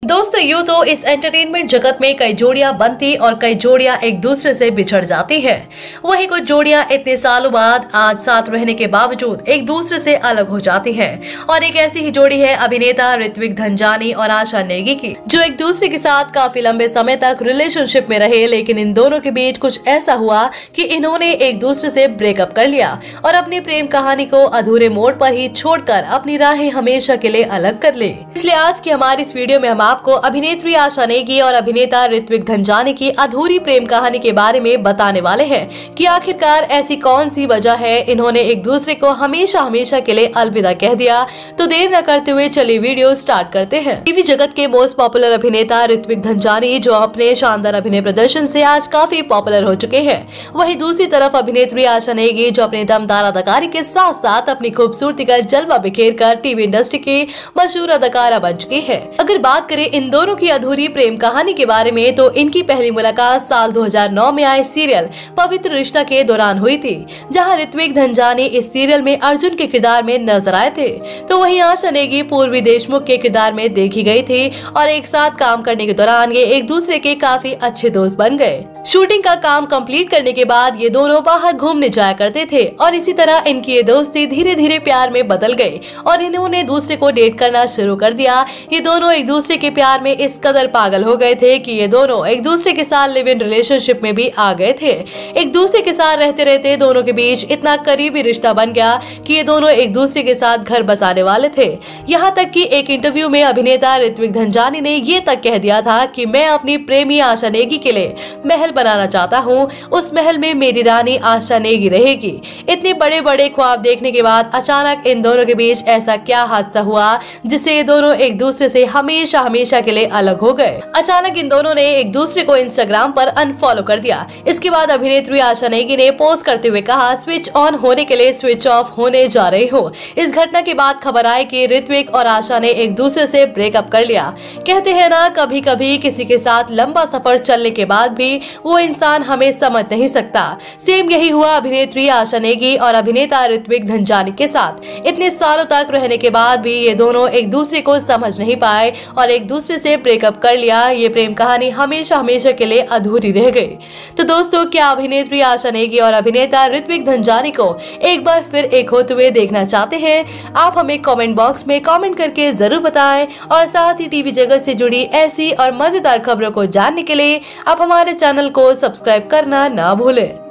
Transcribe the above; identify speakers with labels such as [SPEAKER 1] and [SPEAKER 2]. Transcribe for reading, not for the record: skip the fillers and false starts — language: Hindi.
[SPEAKER 1] दोस्तों यूं तो इस एंटरटेनमेंट जगत में कई जोड़ियां बनती और कई जोड़ियां एक दूसरे से बिछड़ जाती हैं। वहीं कुछ जोड़ियां इतने सालों बाद आज साथ रहने के बावजूद एक दूसरे से अलग हो जाती हैं। और एक ऐसी ही जोड़ी है अभिनेता ऋत्विक धनजानी और आशा नेगी की, जो एक दूसरे के साथ काफी लंबे समय तक रिलेशनशिप में रहे, लेकिन इन दोनों के बीच कुछ ऐसा हुआ कि इन्होंने एक दूसरे से ब्रेकअप कर लिया और अपनी प्रेम कहानी को अधूरे मोड़ पर ही छोड़कर अपनी राहें हमेशा के लिए अलग कर ली। इसलिए आज की हमारी इस वीडियो में हम आपको अभिनेत्री आशा नेगी और अभिनेता ऋत्विक धनजानी की अधूरी प्रेम कहानी के बारे में बताने वाले हैं कि आखिरकार ऐसी कौन सी वजह है इन्होंने एक दूसरे को हमेशा हमेशा के लिए अलविदा कह दिया। तो देर न करते हुए चलिए वीडियो स्टार्ट करते हैं। टीवी जगत के मोस्ट पॉपुलर अभिनेता ऋत्विक धनजानी, जो अपने शानदार अभिनय प्रदर्शन से आज काफी पॉपुलर हो चुके हैं, वहीं दूसरी तरफ अभिनेत्री आशा नेगी, जो अपने दमदार अदाकारी के साथ साथ अपनी खूबसूरती का जलवा बिखेर कर टीवी इंडस्ट्री की मशहूर अदाकारा बन चुकी है। अगर बात करें इन दोनों की अधूरी प्रेम कहानी के बारे में, तो इनकी पहली मुलाकात साल 2009 में आए सीरियल पवित्र रिश्ता के दौरान हुई थी, जहां ऋत्विक धनजानी इस सीरियल में अर्जुन के किरदार में नजर आए थे, तो वहीं आशा नेगी पूर्वी देशमुख के किरदार में देखी गई थी और एक साथ काम करने के दौरान ये एक दूसरे के काफी अच्छे दोस्त बन गए। शूटिंग का काम कंप्लीट करने के बाद ये दोनों बाहर घूमने जाया करते थे और इसी तरह इनकी ये दोस्ती धीरे धीरे प्यार में बदल गई और इन्होंने दूसरे को डेट करना शुरू कर दिया। ये दोनों एक दूसरे के प्यार में इस कदर पागल हो गए थे कि ये दोनों एक दूसरे के साथ लिव इन रिलेशनशिप में भी आ गए थे। एक दूसरे के साथ रहते रहते दोनों के बीच इतना करीबी रिश्ता बन गया कि ये दोनों एक दूसरे के साथ घर बसाने वाले थे। यहाँ तक कि एक इंटरव्यू में अभिनेता ऋत्विक धनजानी ने ये तक कह दिया था कि मैं अपनी प्रेमी आशा नेगी के लिए महल बनाना चाहता हूँ, उस महल में मेरी रानी आशा नेगी रहेगी। इतने बड़े बड़े ख्वाब देखने के बाद अचानक इन दोनों के बीच ऐसा क्या हादसा हुआ जिससे ये दोनों एक दूसरे से हमेशा हमेशा के लिए अलग हो गए। अचानक इन दोनों ने एक दूसरे को इंस्टाग्राम पर अनफॉलो कर दिया। इसके बाद अभिनेत्री आशा नेगी ने पोस्ट करते हुए कहा, स्विच ऑन होने के लिए स्विच ऑफ होने जा रही हूँ। इस घटना के बाद खबर आई कि ऋत्विक और आशा ने एक दूसरे से ब्रेकअप कर लिया। कहते हैं ना, कभी कभी किसी के साथ लंबा सफर चलने के बाद भी वो इंसान हमें समझ नहीं सकता। सेम यही हुआ अभिनेत्री आशा नेगी और अभिनेता ऋत्विक धनजानी के साथ। इतने सालों तक रहने के बाद भी ये दोनों एक दूसरे को समझ नहीं पाए और एक दूसरे से ब्रेकअप कर लिया। ये प्रेम कहानी हमेशा हमेशा के लिए अधूरी रह गई। तो दोस्तों, क्या अभिनेत्री आशा नेगी और अभिनेता ऋत्विक धनजानी को एक बार फिर एक होते हुए देखना चाहते हैं? आप हमें कमेंट बॉक्स में कमेंट करके जरूर बताएं और साथ ही टीवी जगत से जुड़ी ऐसी और मजेदार खबरों को जानने के लिए आप हमारे चैनल को सब्सक्राइब करना ना भूलें।